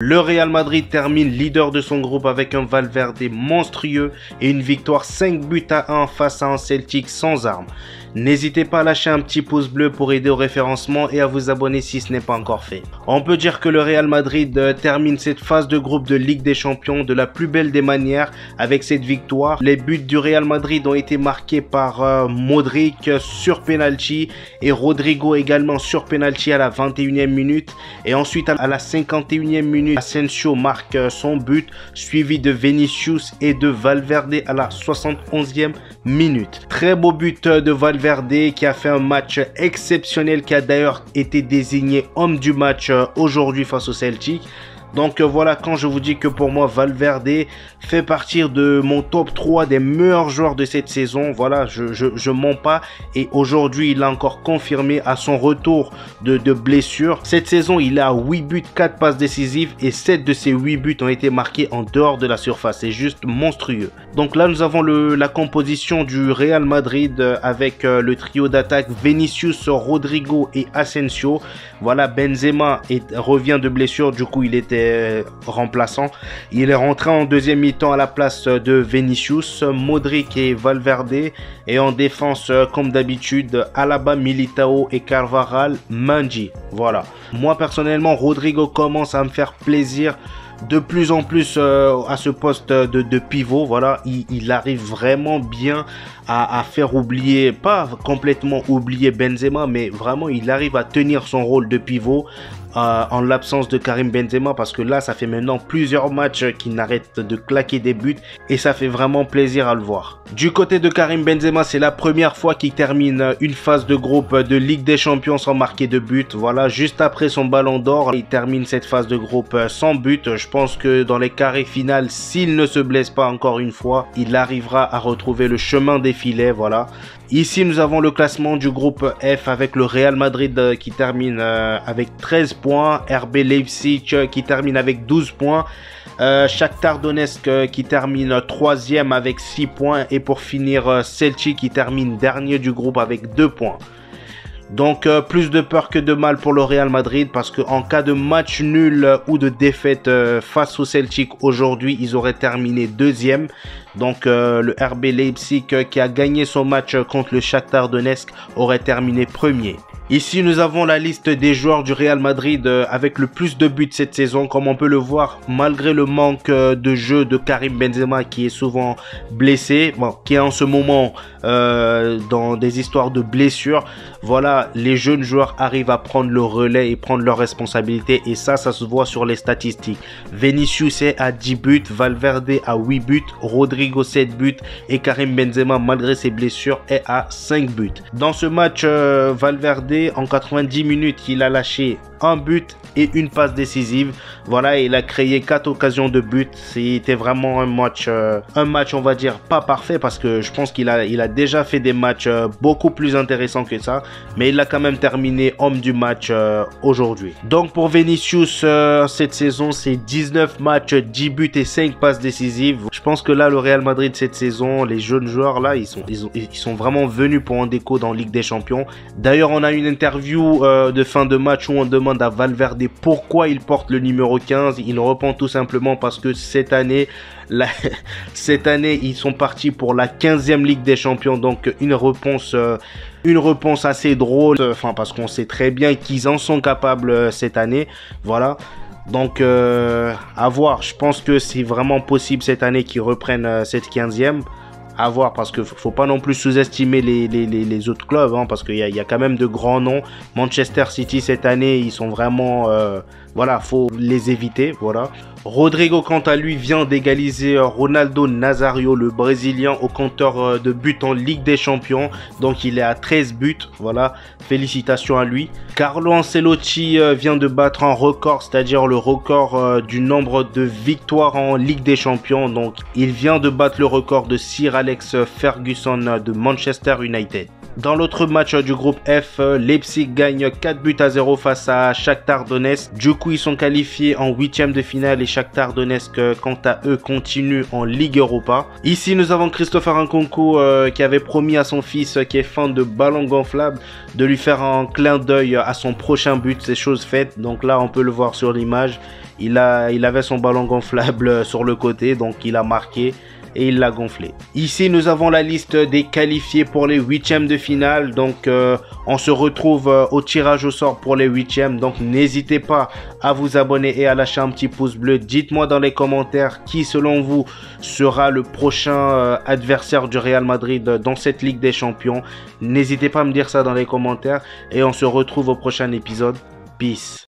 Le Real Madrid termine leader de son groupe avec un Valverde monstrueux et une victoire 5 buts à 1 face à un Celtic sans armes. N'hésitez pas à lâcher un petit pouce bleu pour aider au référencement et à vous abonner si ce n'est pas encore fait. On peut dire que le Real Madrid termine cette phase de groupe de Ligue des Champions de la plus belle des manières avec cette victoire. Les buts du Real Madrid ont été marqués par Modric sur penalty et Rodrigo également sur penalty à la 21e minute. Et ensuite à la 51e minute, Asensio marque son but suivi de Vinicius et de Valverde à la 71e minute. Très beau but de Valverde qui a fait un match exceptionnel, qui a d'ailleurs été désigné homme du match aujourd'hui face au Celtic. Donc voilà, quand je vous dis que pour moi Valverde fait partie de mon top 3 des meilleurs joueurs de cette saison, voilà, je mens pas, et aujourd'hui il a encore confirmé à son retour de blessure. Cette saison il a 8 buts, 4 passes décisives et 7 de ces 8 buts ont été marqués en dehors de la surface, c'est juste monstrueux. Donc là nous avons la composition du Real Madrid avec le trio d'attaque Vinicius, Rodrigo et Asensio. Voilà, Benzema revient de blessure, du coup il était remplaçant. Il est rentré en deuxième mi-temps à la place de Vinicius, Modric et Valverde, et en défense comme d'habitude Alaba, Militao et Carvajal, Mendy. Voilà. Moi personnellement Rodrigo commence à me faire plaisir de plus en plus à ce poste de pivot. Voilà, il arrive vraiment bien à faire oublier, pas complètement oublier Benzema, mais vraiment il arrive à tenir son rôle de pivot en l'absence de Karim Benzema, parce que là ça fait maintenant plusieurs matchs qu'il n'arrête de claquer des buts et ça fait vraiment plaisir à le voir. Du côté de Karim Benzema, c'est la première fois qu'il termine une phase de groupe de Ligue des Champions sans marquer de but. Voilà, juste après son ballon d'or, il termine cette phase de groupe sans but. Je pense que dans les carrés finales, s'il ne se blesse pas encore une fois, il arrivera à retrouver le chemin des filets. Voilà. Ici, nous avons le classement du groupe F avec le Real Madrid qui termine avec 13 points, RB Leipzig qui termine avec 12 points, Shakhtar Donetsk qui termine 3e avec 6 points et pour finir Celtic qui termine dernier du groupe avec 2 points. Donc plus de peur que de mal pour le Real Madrid, parce qu'en cas de match nul ou de défaite face au Celtic aujourd'hui, ils auraient terminé deuxième. Donc le RB Leipzig qui a gagné son match contre le Shakhtar Donetsk aurait terminé premier. Ici, nous avons la liste des joueurs du Real Madrid avec le plus de buts cette saison. Comme on peut le voir, malgré le manque de jeu de Karim Benzema qui est souvent blessé, bon, qui est en ce moment dans des histoires de blessures, voilà, les jeunes joueurs arrivent à prendre le relais et prendre leurs responsabilités. Et ça se voit sur les statistiques. Vinicius est à 10 buts, Valverde à 8 buts, Rodrigo 7 buts et Karim Benzema, malgré ses blessures, est à 5 buts. Dans ce match, Valverde, en 90 minutes, il a lâché un but et une passe décisive. Voilà, il a créé 4 occasions de but. C'était vraiment un match on va dire pas parfait, parce que je pense qu'il a déjà fait des matchs beaucoup plus intéressants que ça, mais il a quand même terminé homme du match aujourd'hui. Donc pour Vinicius, cette saison c'est 19 matchs, 10 buts et 5 passes décisives. Je pense que là le Real Madrid cette saison, les jeunes joueurs là, ils sont vraiment venus pour un déco dans Ligue des Champions. D'ailleurs on a une interview de fin de match où on demande à Valverde pourquoi il porte le numéro 15. Il répond tout simplement parce que cette année ils sont partis pour la 15e Ligue des Champions. Donc une réponse assez drôle, enfin parce qu'on sait très bien qu'ils en sont capables cette année. Voilà. Donc à voir, je pense que c'est vraiment possible cette année qu'ils reprennent cette 15e. À voir, parce que faut pas non plus sous-estimer les autres clubs, hein, parce qu'il y a quand même de grands noms. Manchester City cette année, ils sont vraiment voilà, faut les éviter. Voilà. Rodrigo quant à lui vient d'égaliser Ronaldo Nazario, le Brésilien, au compteur de buts en Ligue des Champions. Donc il est à 13 buts, voilà, félicitations à lui. Carlo Ancelotti vient de battre un record, c'est-à-dire le record du nombre de victoires en Ligue des Champions. Donc il vient de battre le record de Sir Alex Ferguson de Manchester United. Dans l'autre match du groupe F, Leipzig gagne 4 buts à 0 face à Shakhtar Donetsk. Du coup, ils sont qualifiés en 8e de finale et Shakhtar Donetsk, quant à eux, continue en Ligue Europa. Ici, nous avons Christopher Nkunku qui avait promis à son fils, qui est fan de ballon gonflable, de lui faire un clin d'œil à son prochain but. C'est chose faite. Donc là, on peut le voir sur l'image. il avait son ballon gonflable sur le côté, donc il a marqué et il l'a gonflé. Ici, nous avons la liste des qualifiés pour les huitièmes de finale. Donc, on se retrouve au tirage au sort pour les huitièmes. Donc, n'hésitez pas à vous abonner et à lâcher un petit pouce bleu. Dites-moi dans les commentaires qui, selon vous, sera le prochain adversaire du Real Madrid dans cette Ligue des Champions. N'hésitez pas à me dire ça dans les commentaires et on se retrouve au prochain épisode. Peace.